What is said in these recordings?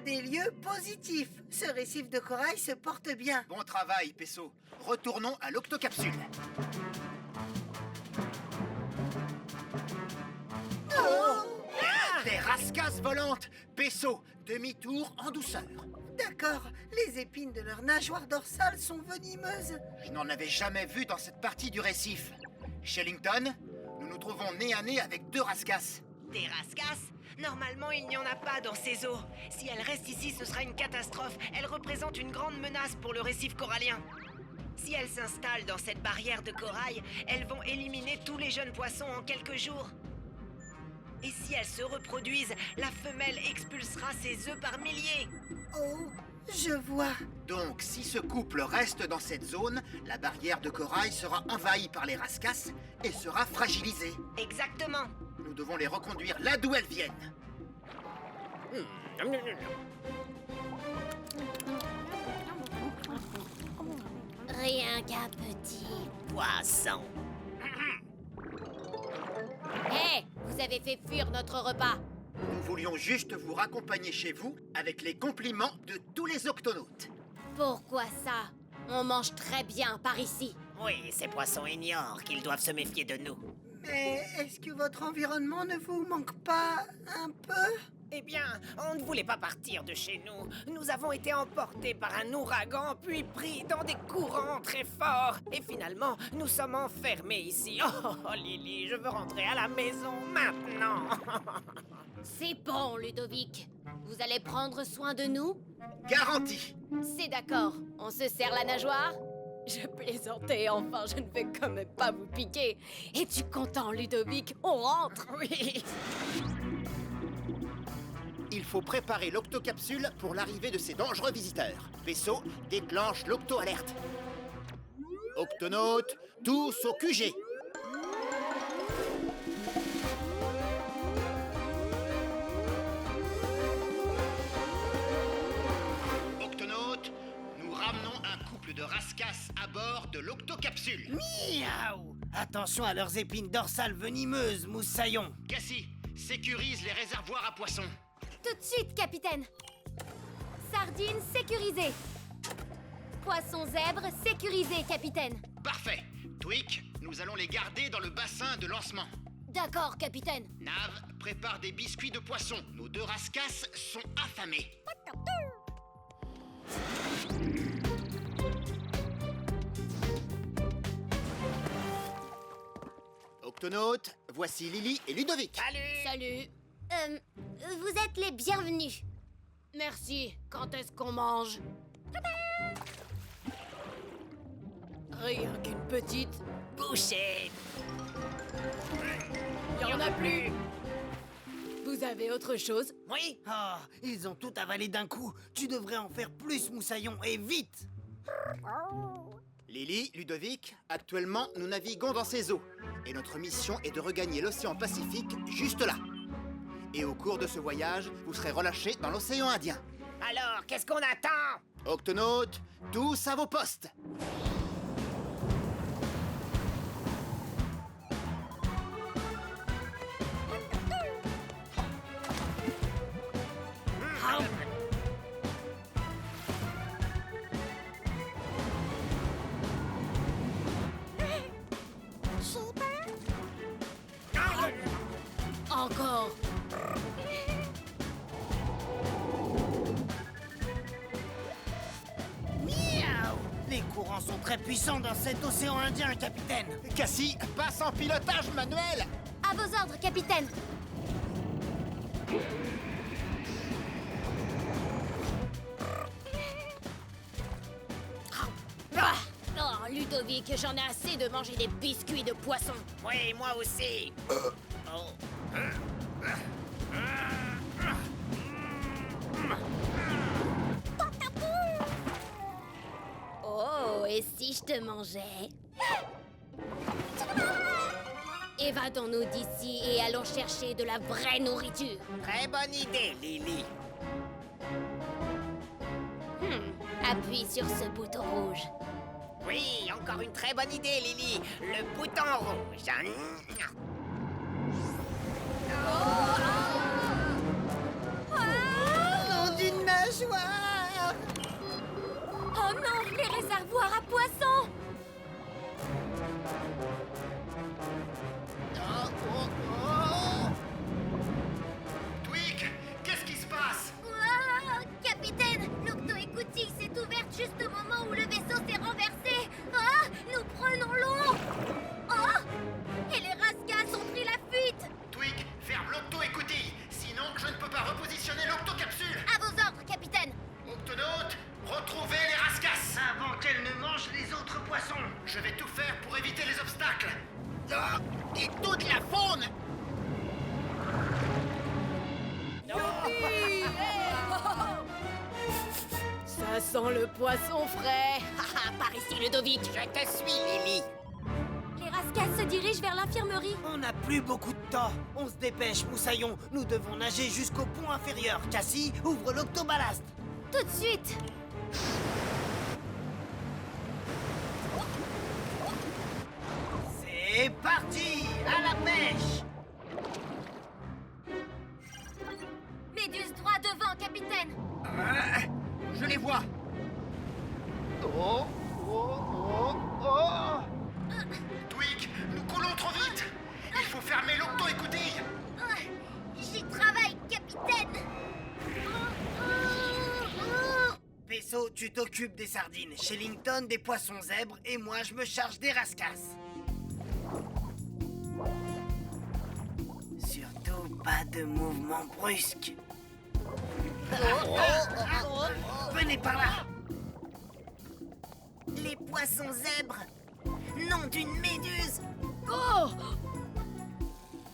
des lieux positifs. Ce récif de corail se porte bien. Bon travail, Pesso. Retournons à l'octocapsule. Des rascasses volantes. Pesso, demi-tour en douceur. D'accord, les épines de leur nageoire dorsale sont venimeuses. Je n'en avais jamais vu dans cette partie du récif. Shellington, nous nous trouvons nez à nez avec 2 rascasses. Des rascasses? Normalement, il n'y en a pas dans ces eaux. Si elles restent ici, ce sera une catastrophe. Elles représentent une grande menace pour le récif corallien. Si elles s'installent dans cette barrière de corail, elles vont éliminer tous les jeunes poissons en quelques jours. Et si elles se reproduisent, la femelle expulsera ses œufs par milliers. Oh, je vois. Donc, si ce couple reste dans cette zone, la barrière de corail sera envahie par les rascasses et sera fragilisée. Exactement. Nous devons les reconduire là d'où elles viennent. Rien qu'un petit Poisson. Hé, vous avez fait fuir notre repas. Nous voulions juste vous raccompagner chez vous avec les compliments de tous les octonautes. Pourquoi ça? On mange très bien par ici. Oui, ces poissons ignorent qu'ils doivent se méfier de nous. Mais est-ce que votre environnement ne vous manque pas un peu? Eh bien, on ne voulait pas partir de chez nous. Nous avons été emportés par un ouragan, puis pris dans des courants très forts. Et finalement, nous sommes enfermés ici. Oh, Lily, je veux rentrer à la maison maintenant. C'est bon, Ludovic. Vous allez prendre soin de nous? Garantie. C'est d'accord. On se serre la nageoire? Je plaisantais, enfin, je ne vais quand même pas vous piquer. Es-tu content, Ludovic? On rentre? Oui. Il faut préparer l'octocapsule pour l'arrivée de ces dangereux visiteurs. Vaisseau, déclenche l'octo-alerte. Octonautes, tous au QG. Octonautes, nous ramenons un couple de rascasses à bord de l'octocapsule. Miaou! Attention à leurs épines dorsales venimeuses, moussaillon. Cassie, sécurise les réservoirs à poissons. Tout de suite, capitaine. Sardines sécurisées. Poisson zèbre sécurisé, capitaine. Parfait. Tweak, nous allons les garder dans le bassin de lancement. D'accord, capitaine. Nav, prépare des biscuits de poisson. Nos 2 rascasses sont affamés. Octonautes, voici Lily et Ludovic. Salut. Vous êtes les bienvenus. Merci. Quand est-ce qu'on mange? Rien qu'une petite. Bouchée. Il y en a plus. Vous avez autre chose? Oui. Ah, ils ont tout avalé d'un coup. Tu devrais en faire plus, moussaillon, et vite! Lily, Ludovic, actuellement, nous naviguons dans ces eaux. Et notre mission est de regagner l'océan Pacifique juste là. Et au cours de ce voyage, vous serez relâchés dans l'océan Indien. Alors, qu'est-ce qu'on attend? Octonautes, tous à vos postes. Encore. Miaou! Les courants sont très puissants dans cet océan Indien, capitaine. Cassie, passe en pilotage manuel. À vos ordres, capitaine. Oh, Ludovic, j'en ai assez de manger des biscuits de poisson. Oui, moi aussi. Oh. Oh, et si je te mangeais? Évadons-nous d'ici et allons chercher de la vraie nourriture. Très bonne idée, Lily. Appuie sur ce bouton rouge. Oui, encore une très bonne idée, Lily. Le bouton rouge. Nom d'une sent le poisson frais. Haha, par ici, Ludovic. Je te suis, Lily. Les Rascals se dirigent vers l'infirmerie. On n'a plus beaucoup de temps. On se dépêche, Moussaillon. Nous devons nager jusqu'au pont inférieur. Cassie, ouvre l'octoballast. Tout de suite. C'est parti. À la pêche. Méduse droit devant, capitaine. Je les vois. Oh, oh, oh, oh. Twig, nous coulons trop vite. Il faut fermer l'octo-écoutille. J'y travaille, capitaine. Pesso, tu t'occupes des sardines. Shellington des poissons zèbres. Et moi, je me charge des rascasses. Surtout pas de mouvement brusque. Venez par là. Les poissons zèbres. Nom d'une méduse. Oh!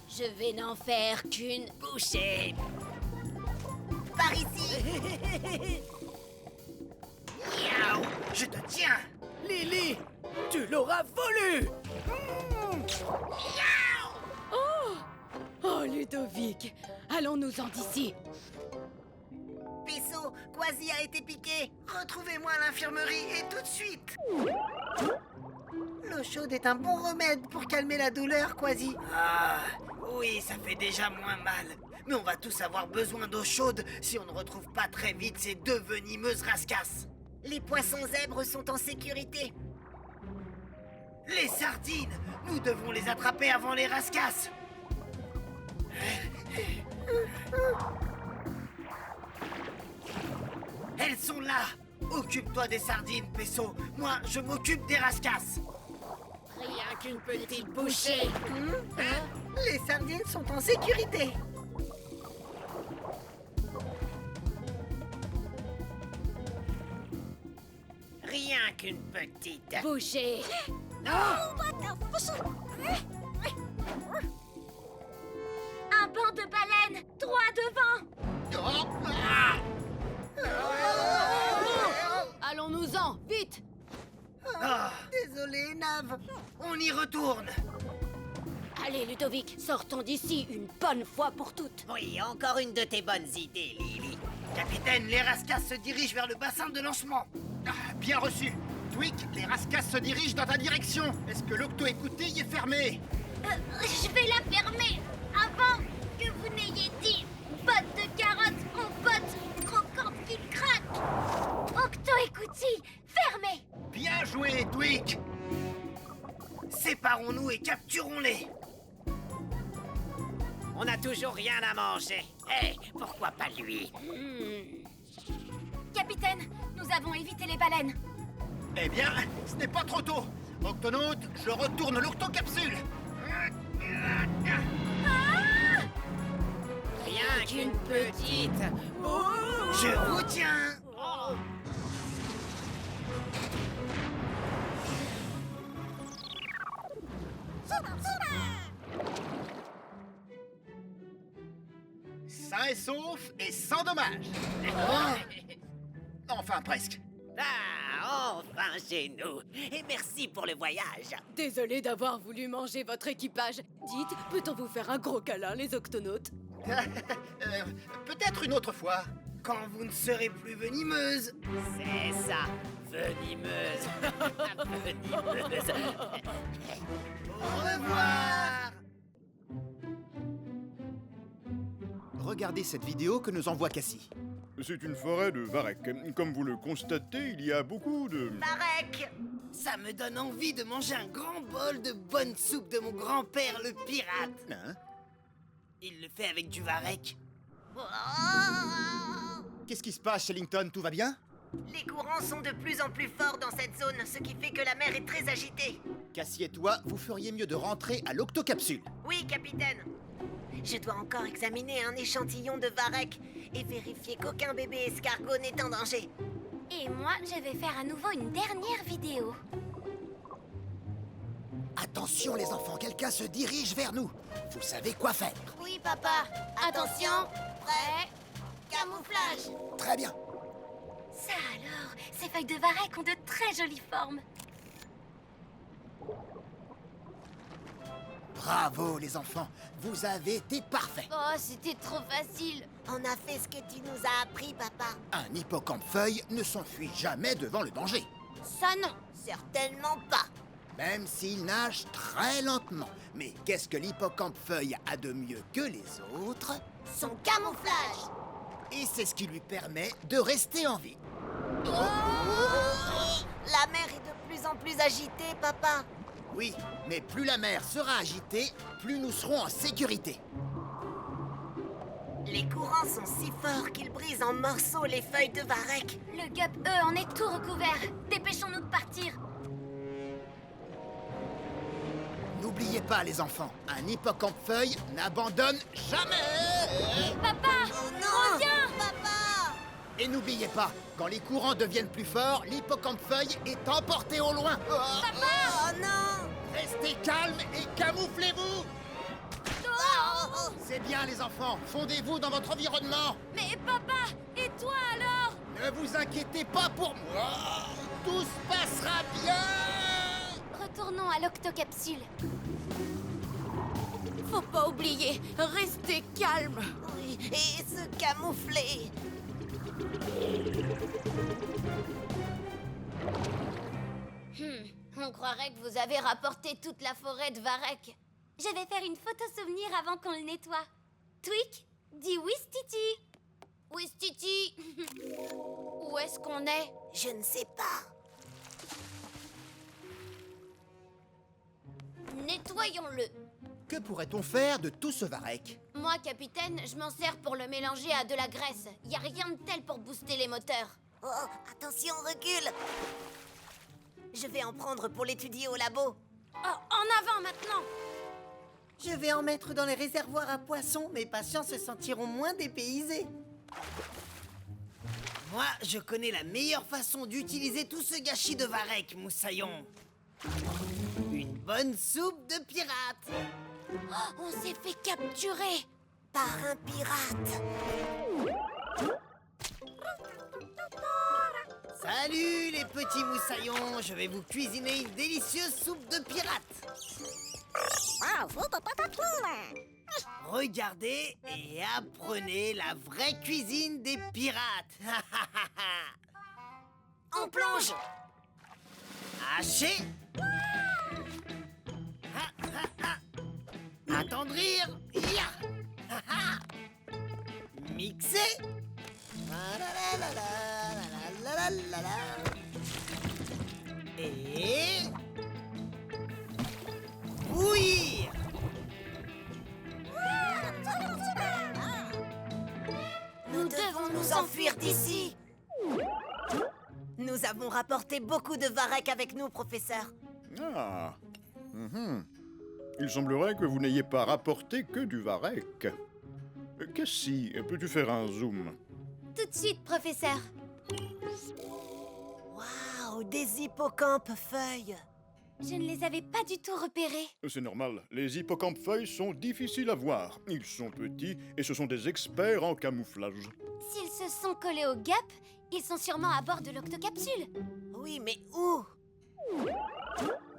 Je vais n'en faire qu'une bouchée. Par ici. Miaou, je te tiens. Lily, tu l'auras voulu. Oh, Ludovic, allons-nous-en d'ici. Pesso, Quasi a été piqué. Retrouvez-moi à l'infirmerie et tout de suite. L'eau chaude est un bon remède pour calmer la douleur, Quasi. Ah, oui, ça fait déjà moins mal. Mais on va tous avoir besoin d'eau chaude si on ne retrouve pas très vite ces deux venimeuses rascasses. Les poissons zèbres sont en sécurité. Les sardines, nous devons les attraper avant les rascasses. Elles sont là. Occupe-toi des sardines, Pesso. Moi, je m'occupe des rascasses. Rien qu'une petite bouchée. Les sardines sont en sécurité. Rien qu'une petite. Bouchée. Un banc de baleines, droit devant. Allons-nous-en, vite. Ah, Désolé, Nav. on y retourne. Allez, Ludovic, sortons d'ici une bonne fois pour toutes. Oui, encore une de tes bonnes idées, Lily. Capitaine, les rascasses se dirigent vers le bassin de lancement. Bien reçu. Twig, les rascasses se dirigent dans ta direction. Est-ce que l'octo-écoutille est fermée? Je vais la fermer avant que vous n'ayez dit botte de carottes en botte croquante qui craque. Octo-écoutille, fermé. Bien joué, Twig. Séparons-nous et capturons-les. On n'a toujours rien à manger. Pourquoi pas lui? Capitaine, nous avons évité les baleines. Eh bien, ce n'est pas trop tôt. Octonaute, je retourne l'octocapsule. Rien qu'une petite. Je vous tiens. Sain et sauf et sans dommage. Enfin, presque. Ah, enfin chez nous. Et merci pour le voyage. Désolé d'avoir voulu manger votre équipage. Dites, peut-on vous faire un gros câlin, les octonautes? Peut-être une autre fois. Quand vous ne serez plus venimeuse. C'est ça. Venimeuse. Venimeuse. Au revoir. Regardez cette vidéo que nous envoie Cassie. C'est une forêt de varech. Comme vous le constatez, il y a beaucoup de... Tarek. Ça me donne envie de manger un grand bol de bonne soupe de mon grand-père le pirate. Hein? Il le fait avec du varech. Qu'est-ce qui se passe, Shellington? Tout va bien? Les courants sont de plus en plus forts dans cette zone, ce qui fait que la mer est très agitée. Cassie et toi, vous feriez mieux de rentrer à l'octocapsule. Oui, capitaine. Je dois encore examiner un échantillon de varech et vérifier qu'aucun bébé escargot n'est en danger. Et moi, je vais faire à nouveau une dernière vidéo. Attention les enfants, quelqu'un se dirige vers nous. Vous savez quoi faire. Oui, papa. Attention, prêt, camouflage. Très bien. Ça alors, ces feuilles de varech ont de très jolies formes. Bravo, les enfants. Vous avez été parfaits. Oh, c'était trop facile. On a fait ce que tu nous as appris, papa. Un hippocampe-feuille ne s'enfuit jamais devant le danger. Ça non. Certainement pas. Même s'il nage très lentement. Mais qu'est-ce que l'hippocampe-feuille a de mieux que les autres? Son camouflage. Et c'est ce qui lui permet de rester en vie. La mer est de plus en plus agitée, papa. Oui, mais plus la mer sera agitée, plus nous serons en sécurité. Les courants sont si forts qu'ils brisent en morceaux les feuilles de varech. Le gup, eux, en est tout recouvert. Dépêchons-nous de partir. N'oubliez pas, les enfants, un hippocampe-feuille n'abandonne jamais. Papa, reviens. Papa! Et n'oubliez pas, quand les courants deviennent plus forts, l'hippocampe-feuille est emporté au loin. Oh non! Restez calmes et camouflez-vous. Oh, C'est bien, les enfants, fondez-vous dans votre environnement. mais papa, et toi alors? Ne vous inquiétez pas pour moi. Tout se passera bien. Retournons à l'octocapsule. Faut pas oublier, restez calme. Oui, et se camoufler. On croirait que vous avez rapporté toute la forêt de varech. Je vais faire une photo souvenir avant qu'on le nettoie. Tweak, dis Wistiti. Wistiti. Où est-ce qu'on est? Je ne sais pas. Nettoyons-le. Que pourrait-on faire de tout ce varech? Moi, capitaine, je m'en sers pour le mélanger à de la graisse. Y a rien de tel pour booster les moteurs. Oh, attention, recule. Je vais en prendre pour l'étudier au labo. Oh, en avant maintenant. Je vais en mettre dans les réservoirs à poissons. Mes patients se sentiront moins dépaysés. Moi, je connais la meilleure façon d'utiliser tout ce gâchis de varech, Moussaillon. Une bonne soupe de pirate. Oh, on s'est fait capturer. Par un pirate. Salut les petits moussaillons, je vais vous cuisiner une délicieuse soupe de pirate. Regardez et apprenez la vraie cuisine des pirates. On plonge. Hacher. Attendrir. Ya. Mixer. Et bouillir. Nous devons nous enfuir d'ici. Nous avons rapporté beaucoup de varech avec nous, professeur. Ah. Il semblerait que vous n'ayez pas rapporté que du varech. Cassie, peux-tu faire un zoom? Tout de suite, professeur. Waouh, des hippocampes feuilles. Je ne les avais pas du tout repérés. C'est normal, les hippocampes-feuilles sont difficiles à voir. Ils sont petits et ce sont des experts en camouflage. S'ils se sont collés au gap, ils sont sûrement à bord de l'octocapsule. Oui, mais où?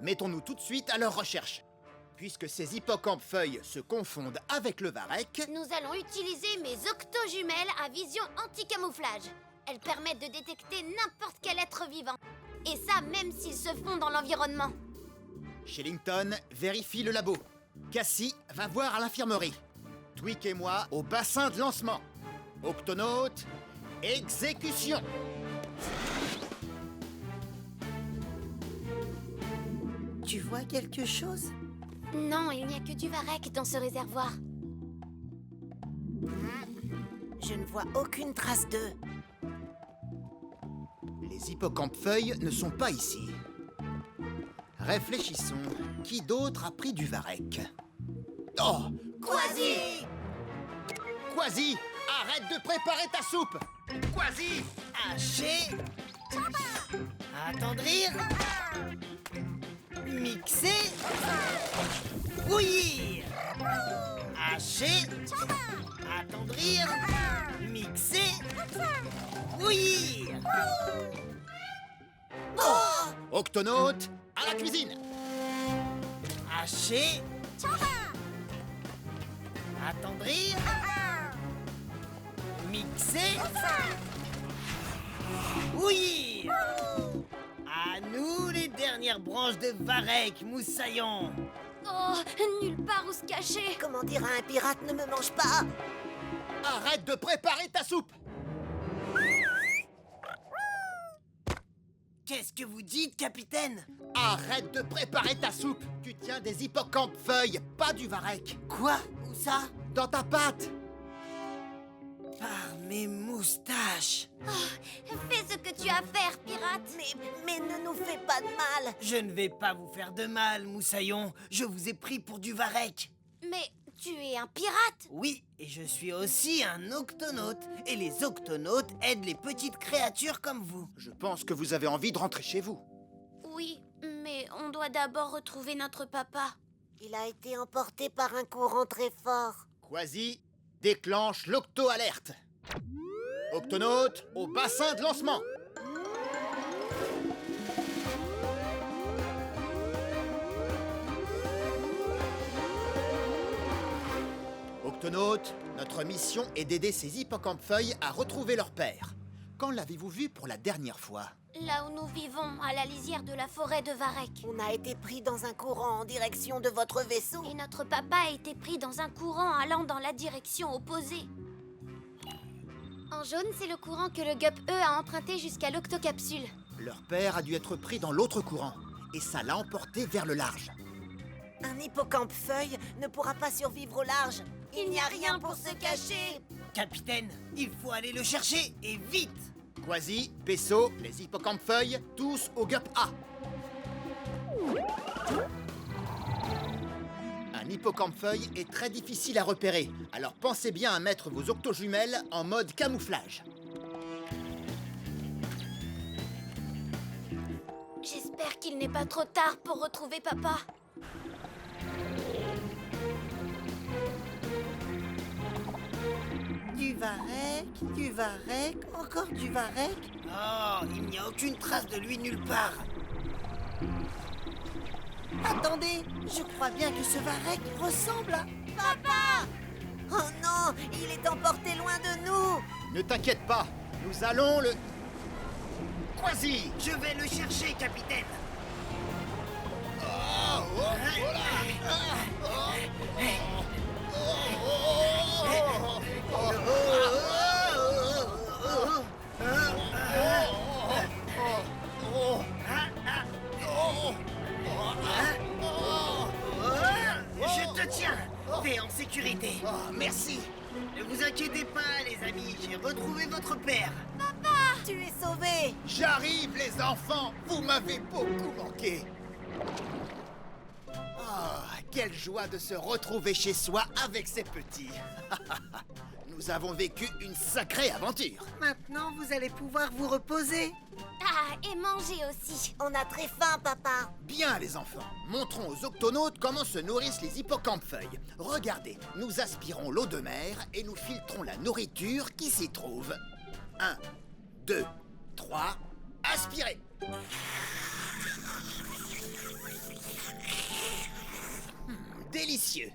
Mettons-nous tout de suite à leur recherche. Puisque ces hippocampes-feuilles se confondent avec le varech, Nous allons utiliser mes octo-jumelles à vision anti-camouflage. Elles permettent de détecter n'importe quel être vivant. Et ça, même s'ils se font dans l'environnement. Shellington vérifie le labo. Cassie va voir à l'infirmerie. Tweak et moi au bassin de lancement. Octonaute, exécution. Tu vois quelque chose? Non, il n'y a que du varech dans ce réservoir. Je ne vois aucune trace d'eux. Les hippocampes-feuilles ne sont pas ici. Réfléchissons. Qui d'autre a pris du varech? Oh! Quasi! Quasi! Arrête de préparer ta soupe! Quasi! Hacher. Attendrir. Mixer. Bouillir. Hacher. Attendrir. Mixer. Oui. Octonautes, à la cuisine. Hacher. Attendrir. Mixer. Oui. À nous les dernières branches de Varek, Moussaillon. Oh, nulle part où se cacher. Comment dire à un pirate ne me mange pas? Arrête de préparer ta soupe. Qu'est-ce que vous dites, capitaine? Arrête de préparer ta soupe. Tu tiens des hippocampes feuilles, pas du varech. Quoi? Où ça? Dans ta pâte. Par mes moustaches. Fais ce que tu as à faire, pirate. Mais ne nous fais pas de mal. Je ne vais pas vous faire de mal, Moussaillon. Je vous ai pris pour du Varek. Mais tu es un pirate. Oui, et je suis aussi un octonaute. Et les octonautes aident les petites créatures comme vous. Je pense que vous avez envie de rentrer chez vous. Oui, mais on doit d'abord retrouver notre papa. Il a été emporté par un courant très fort. Quasi, déclenche l'octo-alerte. Octonautes, au bassin de lancement. Octonautes, notre mission est d'aider ces hippocampes feuilles à retrouver leur père. Quand l'avez-vous vu pour la dernière fois? Là où nous vivons, à la lisière de la forêt de Varek. On a été pris dans un courant en direction de votre vaisseau. Et notre papa a été pris dans un courant allant dans la direction opposée. En jaune, c'est le courant que le Gup E a emprunté jusqu'à l'octocapsule. Leur père a dû être pris dans l'autre courant, et ça l'a emporté vers le large. Un hippocampe feuille ne pourra pas survivre au large. Il n'y a rien pour se cacher. Capitaine, il faut aller le chercher, et vite. Quasi, Pesso, les hippocampes feuilles, tous au Gup A. Un hippocampe feuille est très difficile à repérer, alors pensez bien à mettre vos octojumelles en mode camouflage. J'espère qu'il n'est pas trop tard pour retrouver papa. Du varech, encore du varech. Oh, il n'y a aucune trace de lui nulle part. Attendez, je crois bien que ce varech ressemble à... Papa! Oh non, il est emporté loin de nous. Ne t'inquiète pas, nous allons le... Quasi! Je vais le chercher, capitaine. Je te tiens. T'es en sécurité. Oh, merci! Ne vous inquiétez pas, les amis. J'ai retrouvé votre père. Tu es sauvé. J'arrive, les enfants! Vous m'avez beaucoup manqué! Oh, quelle joie de se retrouver chez soi avec ces petits! Nous avons vécu une sacrée aventure! Maintenant, vous allez pouvoir vous reposer. Ah, et manger aussi. On a très faim, papa. Bien, les enfants, montrons aux octonautes comment se nourrissent les hippocampes feuilles. Regardez, nous aspirons l'eau de mer et nous filtrons la nourriture qui s'y trouve. 1, 2, 3, aspirez! Délicieux!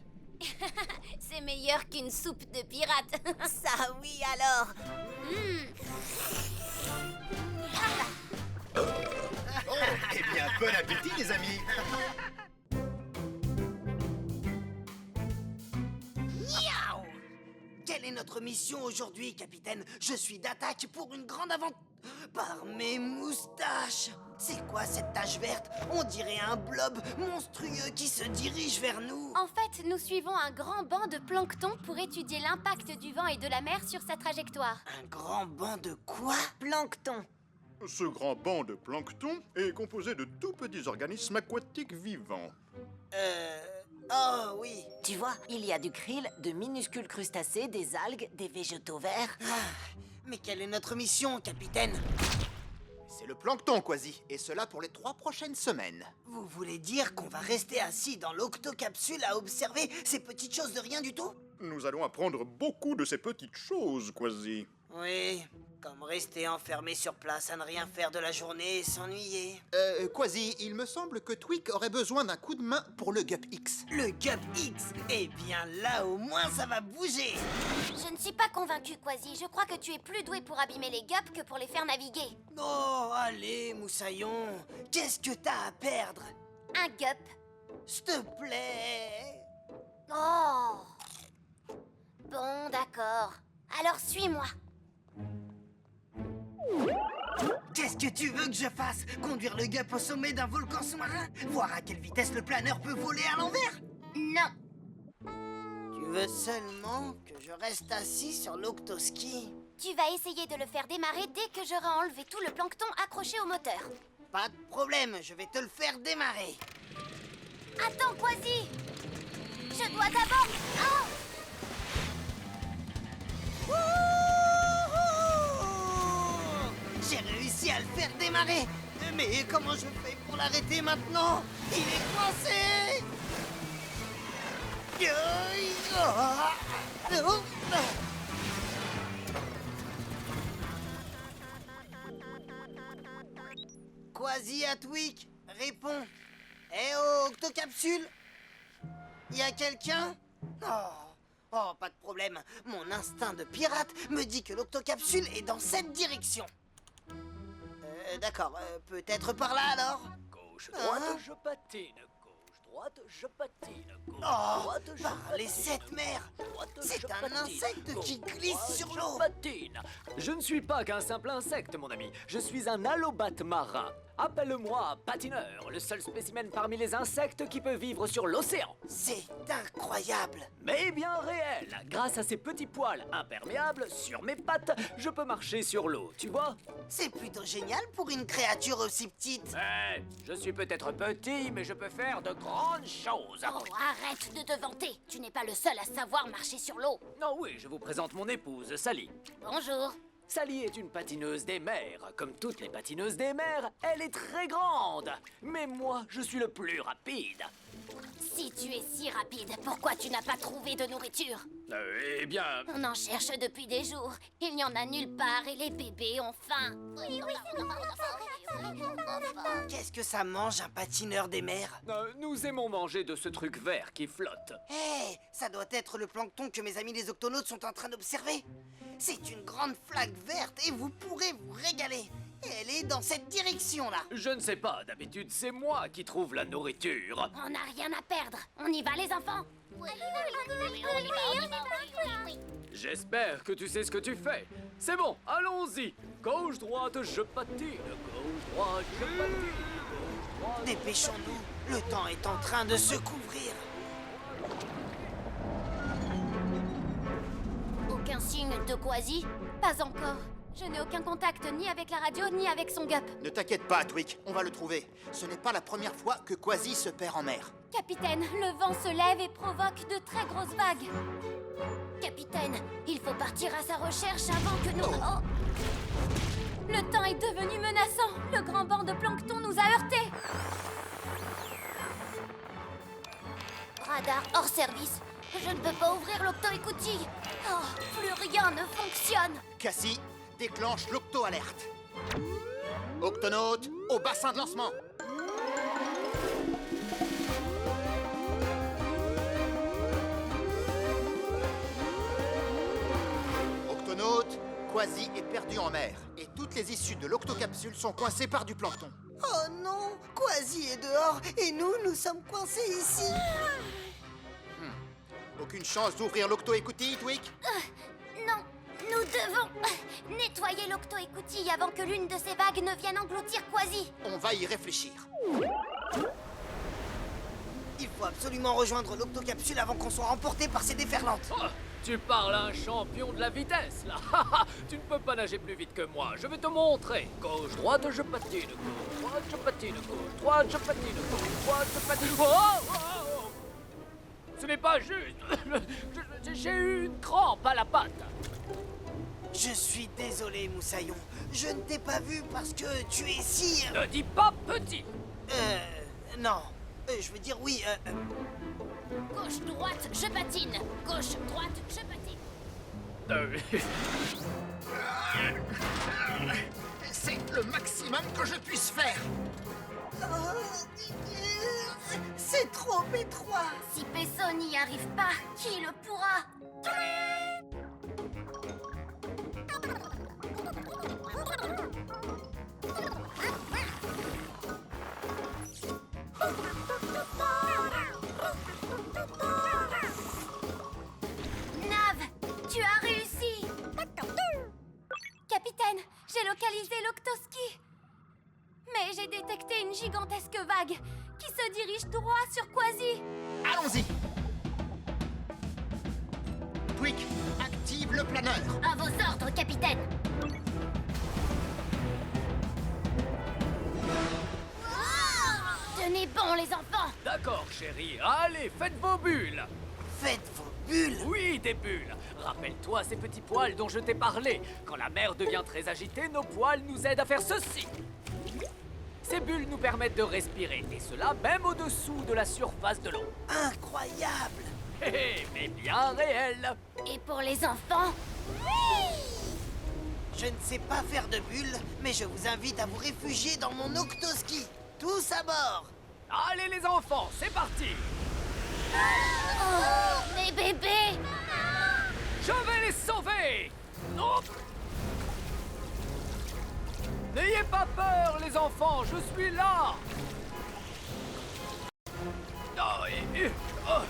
C'est meilleur qu'une soupe de pirate. Ça oui alors. Eh bien, bon appétit, les amis! Quelle est notre mission aujourd'hui, capitaine? Je suis d'attaque pour une grande aventure. Par mes moustaches! C'est quoi cette tache verte? On dirait un blob monstrueux qui se dirige vers nous. En fait, nous suivons un grand banc de plancton pour étudier l'impact du vent et de la mer sur sa trajectoire. Un grand banc de quoi? Plancton. Ce grand banc de plancton est composé de tout petits organismes aquatiques vivants. Oh oui. Tu vois, il y a du krill, de minuscules crustacés, des algues, des végétaux verts. Mais quelle est notre mission, capitaine? C'est le plancton, Quasi, et cela pour les 3 prochaines semaines. Vous voulez dire qu'on va rester assis dans l'octocapsule à observer ces petites choses de rien du tout? Nous allons apprendre beaucoup de ces petites choses, Quasi. Oui, Comme rester enfermé sur place à ne rien faire de la journée et s'ennuyer. Quasi, il me semble que Tweak aurait besoin d'un coup de main pour le Gup X. Le Gup X. Eh bien là, au moins, ça va bouger. Je ne suis pas convaincue, Quasi. Je crois que tu es plus doué pour abîmer les gups que pour les faire naviguer. Oh, allez, Moussaillon. Qu'est-ce que t'as à perdre? Un gup. S'il te plaît. Oh. Bon, d'accord. Alors suis-moi. Qu'est-ce que tu veux que je fasse? Conduire le Gup au sommet d'un volcan sous-marin? Voir à quelle vitesse le planeur peut voler à l'envers? Non. Tu veux seulement que je reste assis sur l'octoski? Tu vas essayer de le faire démarrer dès que j'aurai enlevé tout le plancton accroché au moteur. Pas de problème, je vais te le faire démarrer. Attends, Quasi. Je dois d'abord... Oh. J'ai réussi à le faire démarrer. Mais comment je fais pour l'arrêter maintenant? Il est coincé. Quasi à Tweak, réponds. Eh oh, Octocapsule? Y a quelqu'un? Oh, pas de problème. Mon instinct de pirate me dit que l'octocapsule est dans cette direction. D'accord, peut-être par là alors? Gauche, droite, Hein? je patine. Gauche, droite, je patine. Gauche, Oh, droite, je par patine. les sept mers! Droite, C'est je un patine. insecte qui Gauche, glisse droite, sur je l'eau. patine. Je ne suis pas qu'un simple insecte, mon ami. Je suis un allobate marin. Appelle-moi patineur, le seul spécimen parmi les insectes qui peut vivre sur l'océan. C'est incroyable! Mais bien réel. Grâce à ces petits poils imperméables sur mes pattes, je peux marcher sur l'eau, tu vois? C'est plutôt génial pour une créature aussi petite. Eh, je suis peut-être petit, mais je peux faire de grandes choses. Oh, arrête de te vanter. Tu n'es pas le seul à savoir marcher sur l'eau. Non, oui, je vous présente mon épouse, Sally. Bonjour. Sally est une patineuse des mers. Comme toutes les patineuses des mers, elle est très grande. Mais moi, je suis le plus rapide. Si tu es si rapide, pourquoi tu n'as pas trouvé de nourriture? Eh bien... On en cherche depuis des jours. Il n'y en a nulle part et les bébés ont faim. Oui, Qu'est-ce que ça mange, un patineur des mers? nous aimons manger de ce truc vert qui flotte. Hé, ça doit être le plancton que mes amis les octonautes sont en train d'observer. C'est une grande flaque verte et vous pourrez vous régaler. Et elle est dans cette direction-là. Je ne sais pas, d'habitude, c'est moi qui trouve la nourriture. On n'a rien à perdre. On y va, les enfants? J'espère que tu sais ce que tu fais. C'est bon, allons-y. Gauche, droite, je patine. Gauche, droite, je patine. Gauche, droite... Dépêchons-nous, le temps est en train de se couvrir. Aucun signe de Quasi? Pas encore. Je n'ai aucun contact ni avec la radio ni avec son gup. Ne t'inquiète pas, Tweak, on va le trouver. Ce n'est pas la première fois que Quasi se perd en mer. Capitaine, le vent se lève et provoque de très grosses vagues. Capitaine, il faut partir à sa recherche avant que nous... Oh. Le temps est devenu menaçant. Le grand banc de plancton nous a heurtés. Radar hors service. Je ne peux pas ouvrir l'octo-écoutille. Oh, plus rien ne fonctionne. Cassie, déclenche l'octo-alerte. Octonaute, au bassin de lancement. Octonaute, Quasi est perdu en mer et toutes les issues de l'octocapsule sont coincées par du plancton. Oh non, Quasi est dehors et nous sommes coincés ici. Aucune chance d'ouvrir l'octo-écoutille, Tweak? Non, nous devons nettoyer l'octo-écoutille avant que l'une de ces vagues ne vienne engloutir Quasi. On va y réfléchir. Il faut absolument rejoindre l'octocapsule avant qu'on soit emporté par ces déferlantes. Oh, tu parles à un champion de la vitesse, là. Tu ne peux pas nager plus vite que moi. Je vais te montrer. Gauche, droite, je patine. Gauche, droite, je patine. Gauche, droite, je patine. Gauche, droite, je patine. Oh, oh, oh. Ce n'est pas juste. J'ai eu une crampe à la patte. Je suis désolé, Moussaillon. Je ne t'ai pas vu parce que tu es si... Ne dis pas petit. Non. Je veux dire oui, Gauche, droite, je patine. Gauche, droite, je patine. C'est le maximum que je puisse faire. C'est trop étroit. Si Pesso n'y arrive pas, qui le pourra? Nav, tu as réussi! Capitaine, j'ai localisé l'Octoski. Mais j'ai détecté une gigantesque vague qui se dirige droit sur Quasi. Allons-y. Quick, active le planeur. À vos ordres, capitaine. Tenez bon, les enfants. D'accord, chérie. Allez, faites vos bulles. Faites vos bulles. Oui, des bulles. Rappelle-toi ces petits poils dont je t'ai parlé. Quand la mer devient très agitée, nos poils nous aident à faire ceci. Ces bulles nous permettent de respirer, et cela même au-dessous de la surface de l'eau. Incroyable. Hé hé, mais bien réel. Et pour les enfants? Je ne sais pas faire de bulles, mais je vous invite à vous réfugier dans mon Octoski. Tous à bord. Allez les enfants, c'est parti. Oh, mes bébés! Je vais les sauver. Non. N'ayez pas peur, les enfants, je suis là. Oh,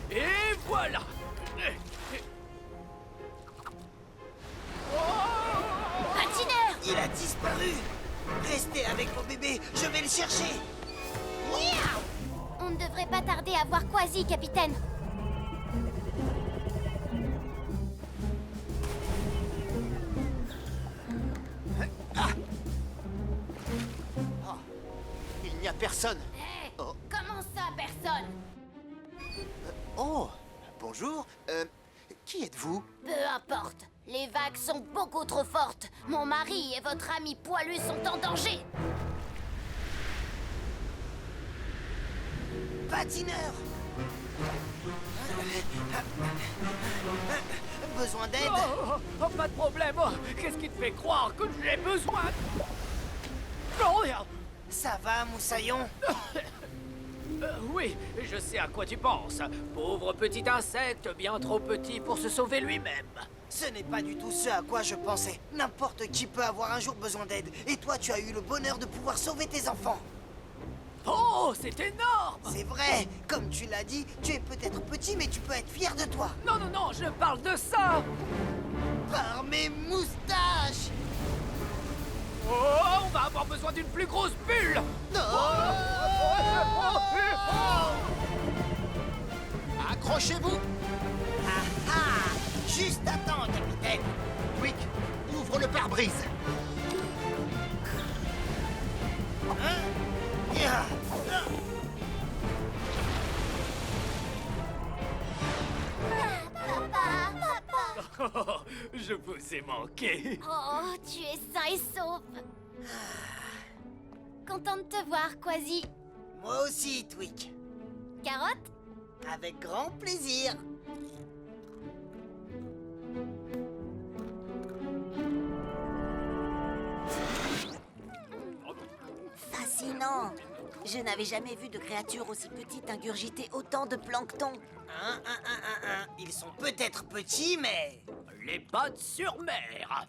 et voilà. Patineur! Il a disparu. Restez avec vos bébés, je vais le chercher. On ne devrait pas tarder à voir Quasi, capitaine. Il n'y a personne. Hé, Oh. comment ça, personne? Oh, bonjour. Qui êtes-vous? Peu importe. Les vagues sont beaucoup trop fortes. Mon mari et votre ami poilu sont en danger. Patineur. Besoin d'aide? Oh, pas de problème. Oh, qu'est-ce qui te fait croire que j'ai besoin? Oh, rien. Ça va, Moussaillon? Oui, je sais à quoi tu penses. Pauvre petit insecte, bien trop petit pour se sauver lui-même. Ce n'est pas du tout ce à quoi je pensais. N'importe qui peut avoir un jour besoin d'aide. Et toi, tu as eu le bonheur de pouvoir sauver tes enfants. Oh, c'est énorme! C'est vrai. Comme tu l'as dit, tu es peut-être petit, mais tu peux être fier de toi. Non, non, non, je parle de ça! Par mes moustaches! Oh, on va avoir besoin d'une plus grosse bulle! Accrochez-vous. Ah ah! Juste à temps, capitaine. Quick, ouvre le pare-brise. Ya! Papa, papa. Oh, je vous ai manqué. Oh, tu es sain et sauf. Content de te voir, Quasi. Moi aussi, Twick. Carotte? Avec grand plaisir. Fascinant. Je n'avais jamais vu de créature aussi petite ingurgiter autant de plancton. Ils sont peut-être petits, mais... Les pattes sur mer.